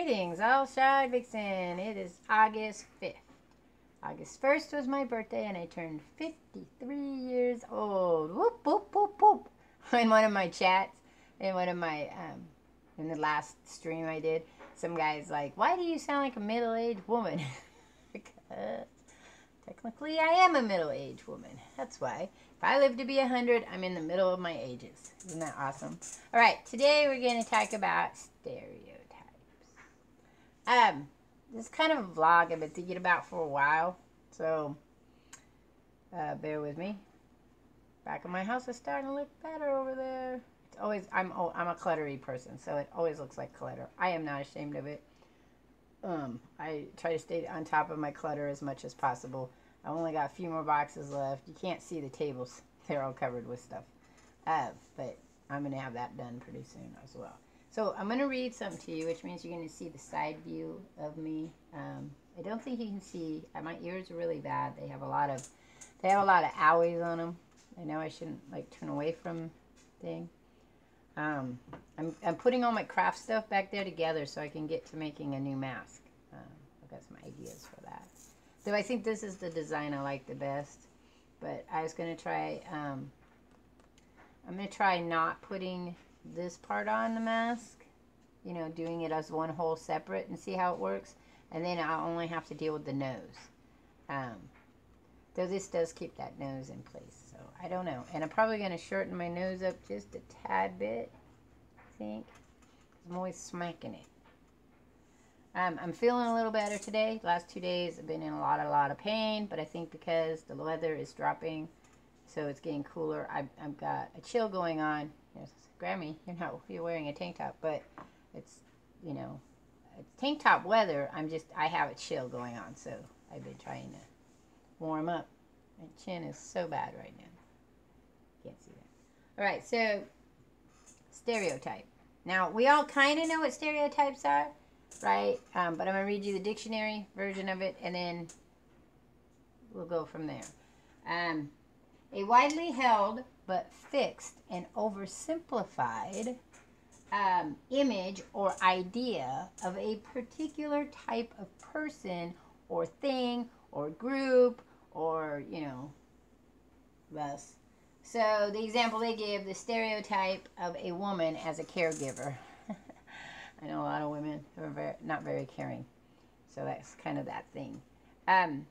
Greetings, all Shardvixen. It is August 5th. August 1st was my birthday and I turned 53 years old. Whoop, whoop, whoop, whoop. In one of my chats, in one of my, in the last stream I did, some guy's like, why do you sound like a middle-aged woman? Because technically I am a middle-aged woman. That's why. If I live to be 100, I'm in the middle of my ages. Isn't that awesome? All right, today we're going to talk about stereotypes. This is kind of a vlog I've been thinking about for a while, so bear with me. Back of my house is starting to look better over there. It's always I'm a cluttery person, so it always looks like clutter. I am not ashamed of it. I try to stay on top of my clutter as much as possible. I only got a few more boxes left. You can't see the tables; they're all covered with stuff. But I'm gonna have that done pretty soon as well. So I'm going to read something to you, which means you're going to see the side view of me. I don't think you can see. My ears are really bad. They have a lot of owies on them. I know I shouldn't like turn away from thing. I'm putting all my craft stuff back there together so I can get to making a new mask. I've got some ideas for that. So I think this is the design I like the best. But I was going to try. I'm going to try not putting this part on the mask, you know, doing it as one whole separate and see how it works, and then I'll only have to deal with the nose, though this does keep that nose in place, so I don't know. And I'm probably going to shorten my nose up just a tad bit, I think. I'm always smacking it. I'm feeling a little better today. Last 2 days I've been in a lot of pain, but I think because the weather is dropping, so it's getting cooler, I've got a chill going on. Yes, Grammy, you're wearing a tank top, but it's, you know, it's tank top weather. I have a chill going on, so I've been trying to warm up. My chin is so bad right now. Can't see that. All right, so stereotype. Now, we all kind of know what stereotypes are, right? But I'm going to read you the dictionary version of it, and then we'll go from there. A widely held but fixed and oversimplified image or idea of a particular type of person or thing or group or, you know, thus. So the example they give, the stereotype of a woman as a caregiver. I know a lot of women who are not very caring. So that's kind of that thing. I'm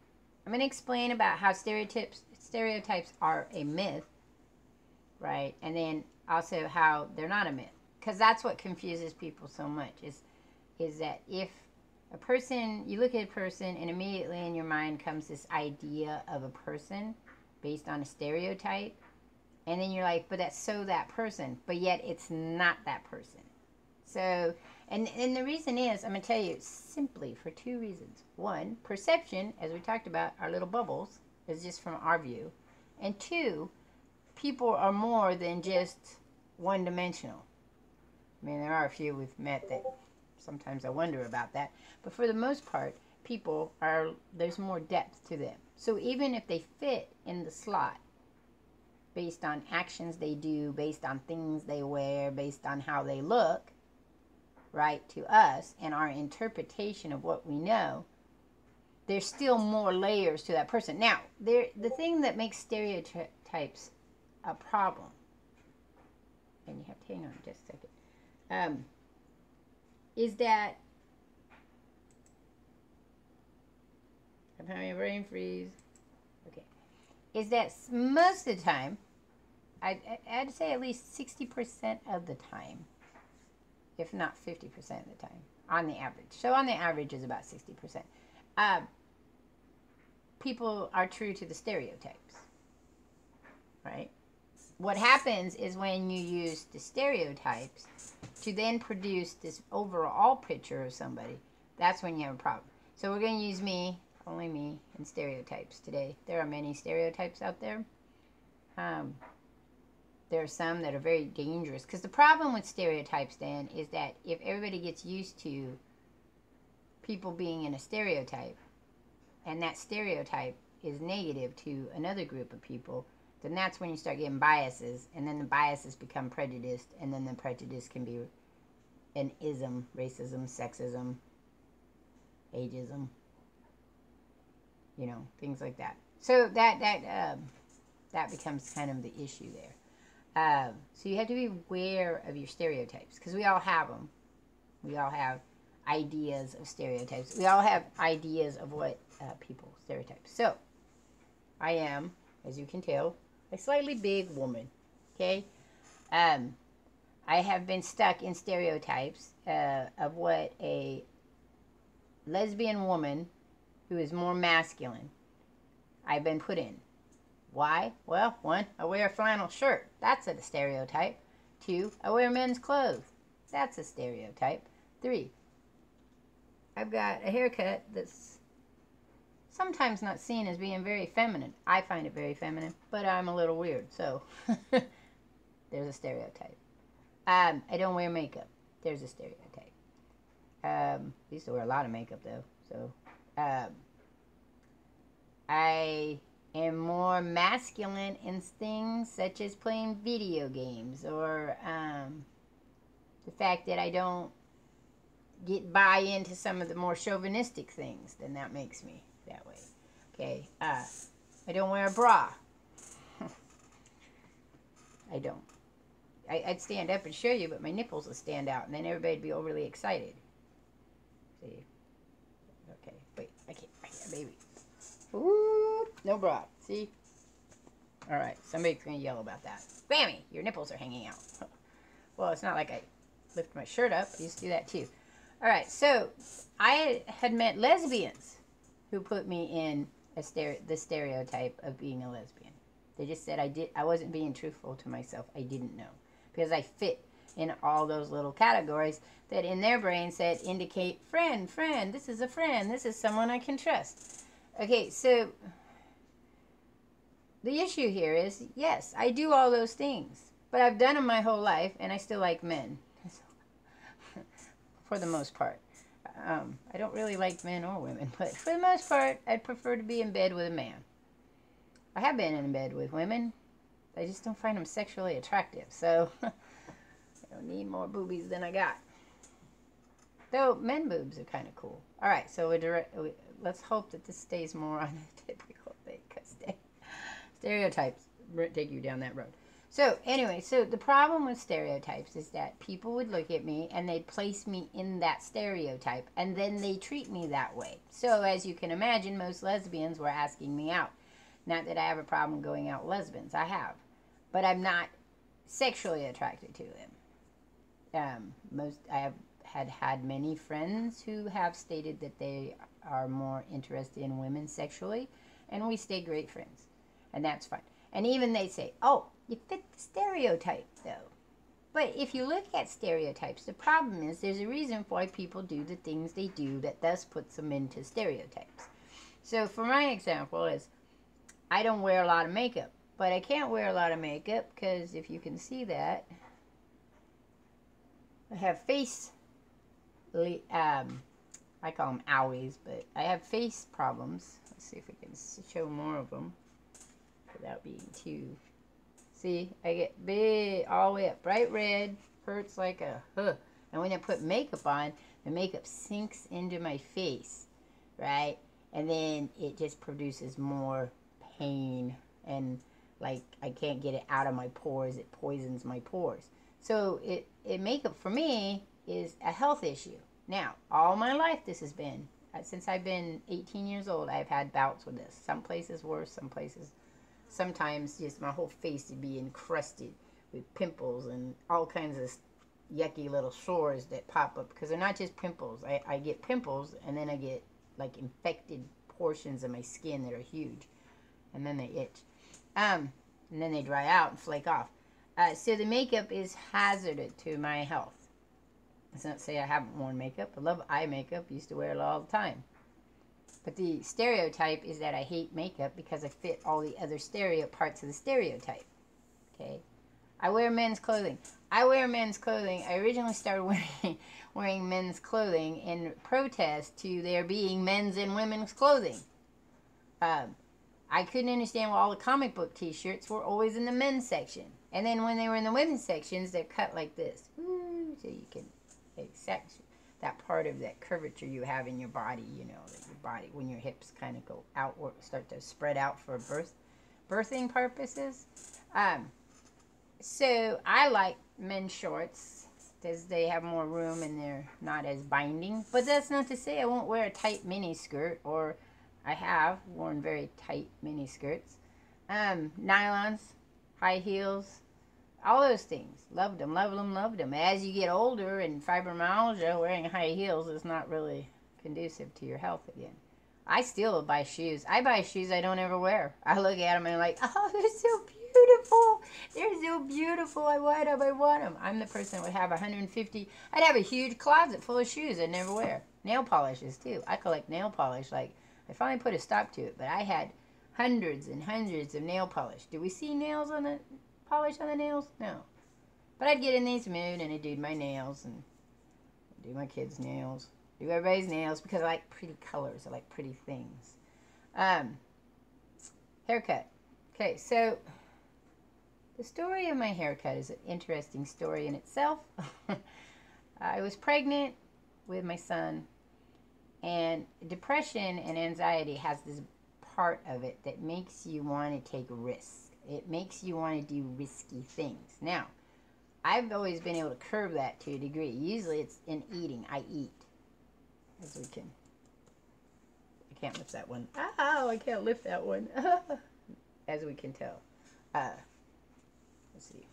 going to explain about how stereotypes are a myth, right? And then also how they're not a myth, because that's what confuses people so much, is that if a person, you look at a person and immediately in your mind comes this idea of a person based on a stereotype, and then you're like, but that's so that person, but yet it's not that person. So, and the reason is, I'm going to tell you simply for two reasons. One, perception, as we talked about, our little bubbles, is just from our view. And two, people are more than just one-dimensional. I mean, there are a few we've met that sometimes I wonder about that. But for the most part, people are, there's more depth to them. So even if they fit in the slot, based on actions they do, based on things they wear, based on how they look, right, to us and our interpretation of what we know, there's still more layers to that person. Now, the thing that makes stereotypes a problem, and you have to hang on just a second, is that I'm having a brain freeze. Okay, is that most of the time, I'd say at least 60% of the time, if not 50% of the time, on the average. So on the average is about 60%. People are true to the stereotypes, right? What happens is when you use the stereotypes to then produce this overall picture of somebody, that's when you have a problem. So we're going to use me, only me, and stereotypes today. There are many stereotypes out there. There are some that are very dangerous. Because the problem with stereotypes, Dan, is that if everybody gets used to people being in a stereotype, and that stereotype is negative to another group of people, then that's when you start getting biases, and then the biases become prejudiced, and then the prejudice can be an ism, racism, sexism, ageism, you know, things like that. So that becomes kind of the issue there. So you have to be aware of your stereotypes, because we all have them. We all have ideas of stereotypes. We all have ideas of what people stereotype. So I am, as you can tell, a slightly big woman. Okay. I have been stuck in stereotypes of what a lesbian woman who is more masculine I've been put in. Why? Well, 1, I wear a flannel shirt. That's a stereotype. 2, I wear men's clothes. That's a stereotype. 3, I've got a haircut that's sometimes not seen as being very feminine. I find it very feminine, but I'm a little weird, so there's a stereotype. I don't wear makeup. There's a stereotype. I used to wear a lot of makeup, though, so I am more masculine in things such as playing video games, or the fact that I don't buy into some of the more chauvinistic things, then that makes me that way. Okay, I don't wear a bra. I don't. I'd stand up and show you, but my nipples would stand out, and then everybody'd be overly excited. See? Okay, wait, I can't, baby. Ooh, no bra. See? Alright, somebody's going to yell about that. Bammy, your nipples are hanging out. Well, it's not like I lift my shirt up. I used to do that too. Alright, so I had met lesbians who put me in the stereotype of being a lesbian. They just said I wasn't being truthful to myself. I didn't know. Because I fit in all those little categories that in their brain said indicate friend, this is a friend, this is someone I can trust. Okay, so the issue here is, yes, I do all those things, but I've done them my whole life, and I still like men, for the most part. I don't really like men or women, but for the most part, I'd prefer to be in bed with a man. I have been in bed with women. I just don't find them sexually attractive, so I don't need more boobies than I got. Though men boobs are kind of cool. All right, so let's hope that this stays more on a typical thing, because stereotypes take you down that road. So anyway, so the problem with stereotypes is that people would look at me and they'd place me in that stereotype, and then they treat me that way. So as you can imagine, most lesbians were asking me out. Not that I have a problem going out with lesbians. I have. But I'm not sexually attracted to them. I have had many friends who have stated that they are more interested in women sexually, and we stay great friends. And that's fine. And even they say, oh, you fit the stereotype, though. But if you look at stereotypes, the problem is there's a reason why people do the things they do that thus puts them into stereotypes. So for my example is, I don't wear a lot of makeup, but I can't wear a lot of makeup because if you can see that, I have face, I call them owies, but I have face problems. Let's see if we can show more of them without being too. See, I get big, all the way up, bright red, hurts like a huh. And when I put makeup on, the makeup sinks into my face, right? And then it just produces more pain, and like I can't get it out of my pores. It poisons my pores. So makeup for me is a health issue. Now, all my life this has been, since I've been 18 years old, I've had bouts with this. Some places worse, some places, sometimes just my whole face would be encrusted with pimples and all kinds of yucky little sores that pop up, because they're not just pimples. I get pimples, and then I get like infected portions of my skin that are huge, and then they itch, and then they dry out and flake off. So the makeup is hazardous to my health. Let's not say I haven't worn makeup. I love eye makeup. Used to wear it all the time. But the stereotype is that I hate makeup because I fit all the other parts of the stereotype. Okay, I wear men's clothing. I originally started wearing men's clothing in protest to there being men's and women's clothing. I couldn't understand why all the comic book t-shirts were always in the men's section. And then when they were in the women's sections, they're cut like this. Ooh, so you can that part of that curvature you have in your body, you know, that your body, when your hips kind of go outward, start to spread out for birthing purposes. So I like men's shorts because they have more room and they're not as binding. But that's not to say I won't wear a tight mini skirt, or I have worn very tight mini skirts. Nylons, high heels, all those things. Loved them, loved them, loved them. As you get older and fibromyalgia, wearing high heels is not really conducive to your health again. I still buy shoes. I buy shoes I don't ever wear. I look at them and I'm like, oh, they're so beautiful. They're so beautiful. I want them. I want them. I'm the person that would have 150. I'd have a huge closet full of shoes I'd never wear. Nail polishes too. I collect nail polish. Like, I finally put a stop to it, but I had hundreds and hundreds of nail polish. Do we see nails on the polish on the nails? No. But I'd get in this mood and I'd do my nails and do my kids' nails. Do everybody's nails because I like pretty colors. I like pretty things. Haircut. Okay, so the story of my haircut is an interesting story in itself. I was pregnant with my son, and depression and anxiety has this part of it that makes you want to take risks. It makes you want to do risky things. Now, I've always been able to curb that to a degree. Usually it's in eating. I eat. As we can. I can't lift that one. Oh, I can't lift that one. As we can tell. Let's see.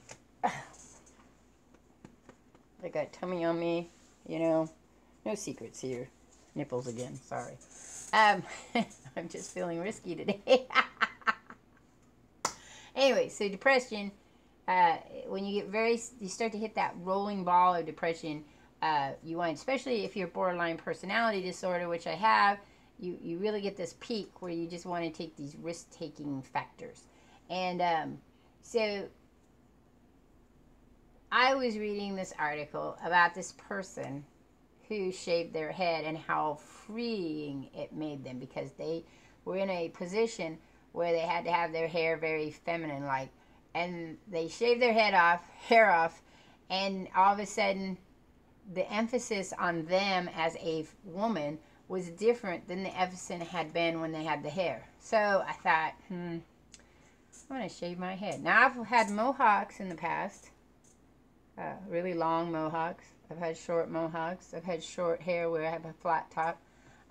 I got tummy on me, you know. No secrets here. Nipples again, sorry. I'm just feeling risky today. Anyway, so depression, when you get you start to hit that rolling ball of depression, you want, especially if you're borderline personality disorder, which I have, you really get this peak where you just want to take these risk-taking factors. And so I was reading this article about this person who shaved their head and how freeing it made them, because they were in a position where they had to have their hair very feminine-like, and they shaved their hair off, and all of a sudden the emphasis on them as a woman was different than the emphasis had been when they had the hair. So I thought, I'm going to shave my head. Now, I've had mohawks in the past, really long mohawks. I've had short mohawks. I've had short hair where I have a flat top.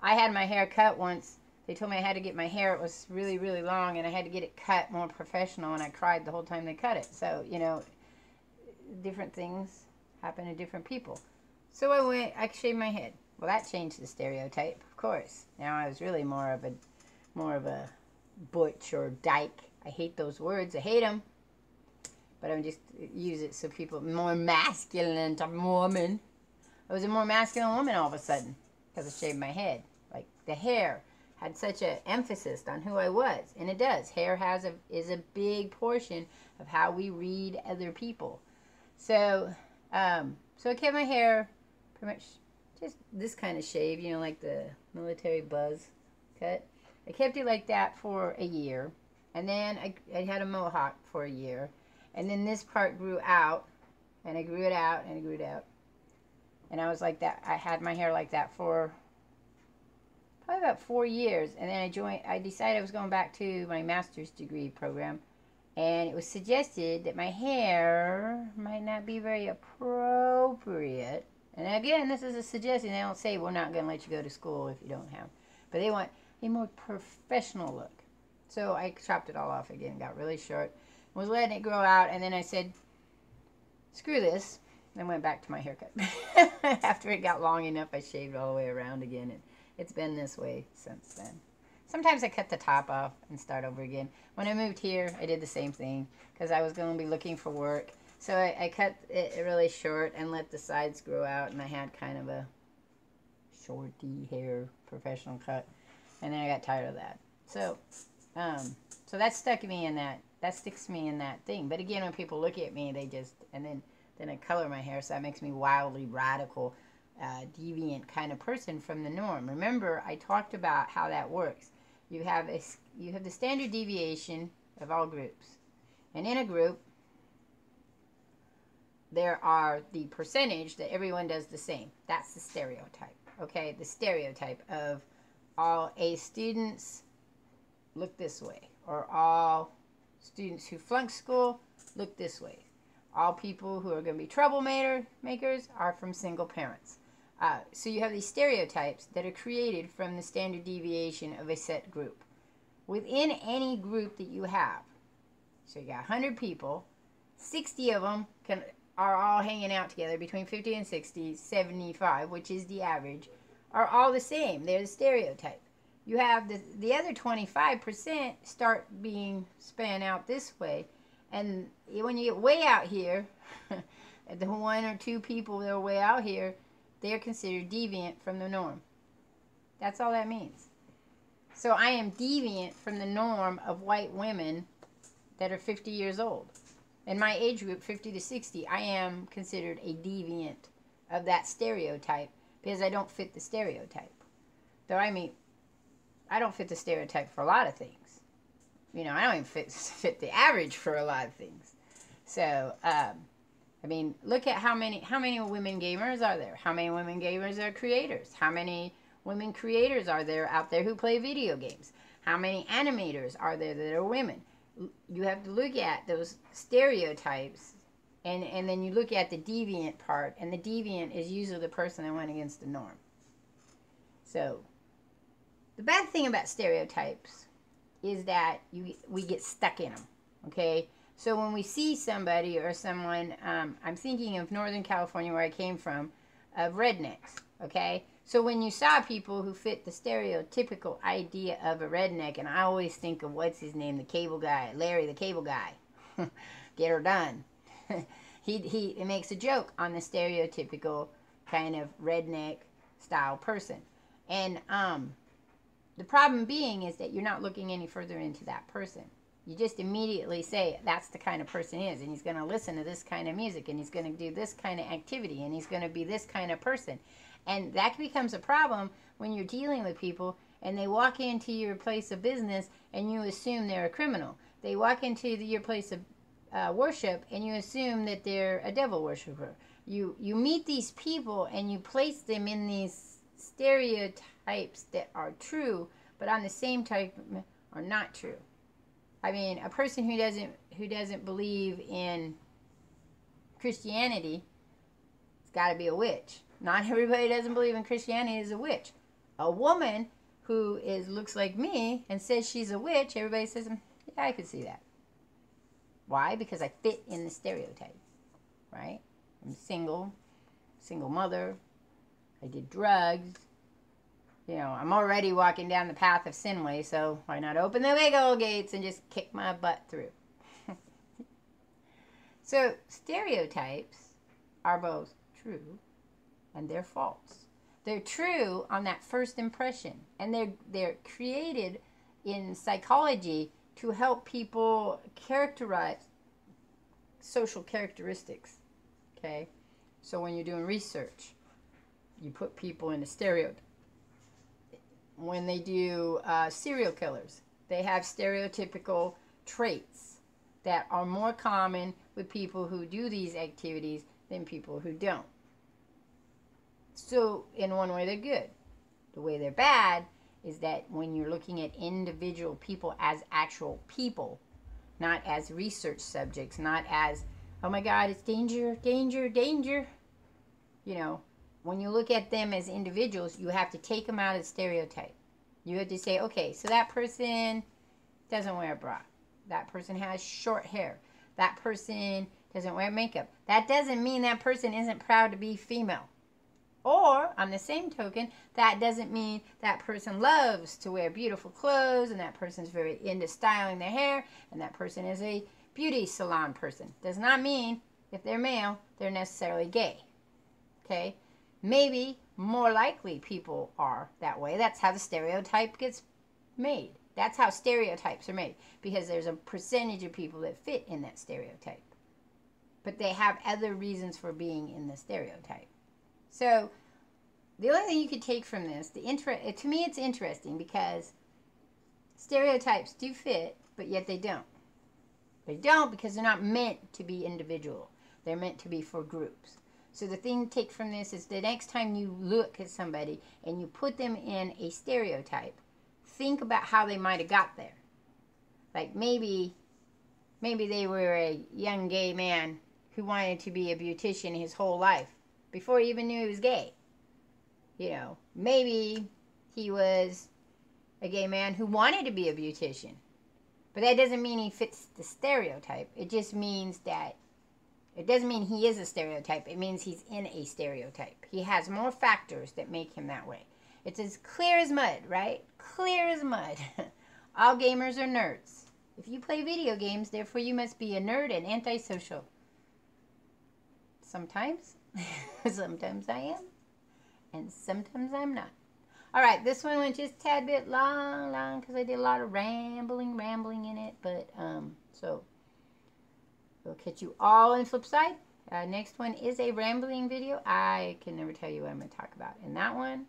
I had my hair cut once. They told me I had to get my hair, it was really, really long, and I had to get it cut more professional, and I cried the whole time they cut it. So, you know, different things happen to different people. So I shaved my head. Well, that changed the stereotype, of course. Now I was really more of a butch or dyke. I hate those words. I hate them. But I just use it so people, more masculine type woman. I was a more masculine woman all of a sudden because I shaved my head. Like, the hair had such an emphasis on who I was. And it does. Hair is a big portion of how we read other people. So, so I kept my hair pretty much just this kind of shave, you know, like the military buzz cut. I kept it like that for a year. And then I had a mohawk for a year. And then this part grew out. And I grew it out, and I grew it out. And I was like that. I had my hair like that for probably about 4 years. And then I decided I was going back to my master's degree program. And it was suggested that my hair might not be very appropriate. And again, this is a suggestion. They don't say we're not going to let you go to school if you don't have. But they want a more professional look. So I chopped it all off again, got really short. Was letting it grow out, and then I said, screw this. And went back to my haircut. After it got long enough, I shaved all the way around again. And it's been this way since then. Sometimes I cut the top off and start over again. When I moved here, I did the same thing because I was going to be looking for work. So I cut it really short and let the sides grow out, and I had kind of a shorty hair professional cut. And then I got tired of that. So that stuck me in that. That sticks me in that thing. But again, when people look at me, they just, and then I color my hair, so that makes me wildly radical, deviant kind of person from the norm. Remember, I talked about how that works. You have the standard deviation of all groups. And in a group, there are the percentage that everyone does the same. That's the stereotype. Okay, the stereotype of all A students look this way, or all students who flunk school look this way. All people who are going to be troublemakers are from single parents. So you have these stereotypes that are created from the standard deviation of a set group. Within any group that you have, so you got 100 people, 60 of them are all hanging out together, between 50 and 60, 75, which is the average, are all the same. They're the stereotype. You have the other 25% start being span out this way. And when you get way out here, the 1 or 2 people that are way out here, they're considered deviant from the norm. That's all that means. So I am deviant from the norm of white women that are 50 years old. In my age group, 50 to 60, I am considered a deviant of that stereotype because I don't fit the stereotype. Though I mean, I don't fit the stereotype for a lot of things. You know, I don't even fit the average for a lot of things. So, I mean, look at how many women gamers are there? How many women gamers are creators? How many women creators are there out there who play video games? How many animators are there that are women? You have to look at those stereotypes, and then you look at the deviant part, and the deviant is usually the person that went against the norm. So, the bad thing about stereotypes is that we get stuck in them, okay? So when we see somebody or someone, I'm thinking of Northern California where I came from, of rednecks, okay? So when you saw people who fit the stereotypical idea of a redneck, and I always think of, what's his name, the cable guy, Larry the cable guy, get her done. he makes a joke on the stereotypical kind of redneck style person. And the problem being is that you're not looking any further into that person. You just immediately say that's the kind of person he is, and he's going to listen to this kind of music, and he's going to do this kind of activity, and he's going to be this kind of person. And that becomes a problem when you're dealing with people and they walk into your place of business and you assume they're a criminal. They walk into your place of worship and you assume that they're a devil worshiper. You meet these people and you place them in these stereotypes that are true, but on the same type are not true. I mean, a person who doesn't believe in Christianity, it's got to be a witch. Not everybody who doesn't believe in Christianity is a witch. A woman who looks like me and says she's a witch, everybody says, yeah, I could see that. Why? Because I fit in the stereotype, right? I'm single mother, I did drugs. You know, I'm already walking down the path of sin way, so why not open the big old gates and just kick my butt through? So, stereotypes are both true and they're false. They're true on that first impression, and they're created in psychology to help people characterize social characteristics, okay? So when you're doing research, you put people in a stereotype. When they do serial killers, they have stereotypical traits that are more common with people who do these activities than people who don't. So in one way they're good. The way they're bad is that when you're looking at individual people as actual people, not as research subjects, not as, oh my God, it's danger, danger, danger. You know, when you look at them as individuals, you have to take them out of the stereotype. You have to say, okay, so that person doesn't wear a bra. That person has short hair. That person doesn't wear makeup. That doesn't mean that person isn't proud to be female. Or, on the same token, that doesn't mean that person loves to wear beautiful clothes and that person's very into styling their hair and that person is a beauty salon person. Does not mean, if they're male, they're necessarily gay. Okay? Maybe, more likely, people are that way. That's how the stereotype gets made. That's how stereotypes are made. Because there's a percentage of people that fit in that stereotype. But they have other reasons for being in the stereotype. So, the only thing you could take from this, to me it's interesting because stereotypes do fit, but yet they don't. They don't because they're not meant to be individual. They're meant to be for groups. So the thing to take from this is the next time you look at somebody and you put them in a stereotype, think about how they might have got there. Like maybe they were a young gay man who wanted to be a beautician his whole life before he even knew he was gay. You know, maybe he was a gay man who wanted to be a beautician. But that doesn't mean he fits the stereotype. It just means that, it doesn't mean he is a stereotype. It means he's in a stereotype. He has more factors that make him that way. It's as clear as mud, right? Clear as mud. All gamers are nerds. If you play video games, therefore you must be a nerd and antisocial. Sometimes. Sometimes I am. And sometimes I'm not. All right, this one went just a tad bit long, because I did a lot of rambling in it. But, so, we'll catch you all in flip side. Next one is a rambling video. I can never tell you what I'm going to talk about in that one.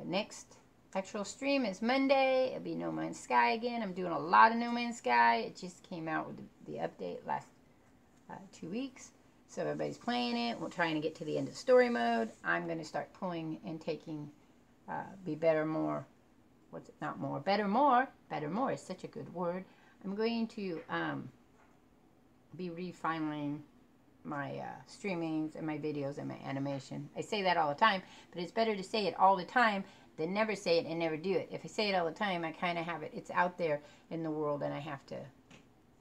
Next actual stream is Monday. It'll be No Man's Sky again. I'm doing a lot of No Man's Sky. It just came out with the update last 2 weeks. So everybody's playing it. We're trying to get to the end of story mode. I'm going to start pulling and taking be better more. What's it? Not more. Better more. Better more is such a good word. I'm going to be refining my streamings and my videos and my animation. I say that all the time, but it's better to say it all the time than never say it and never do it. If I say it all the time, I kind of have it. It's out there in the world, and I have to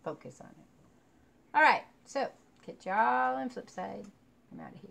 focus on it. All right, so catch y'all on flip side. I'm out of here.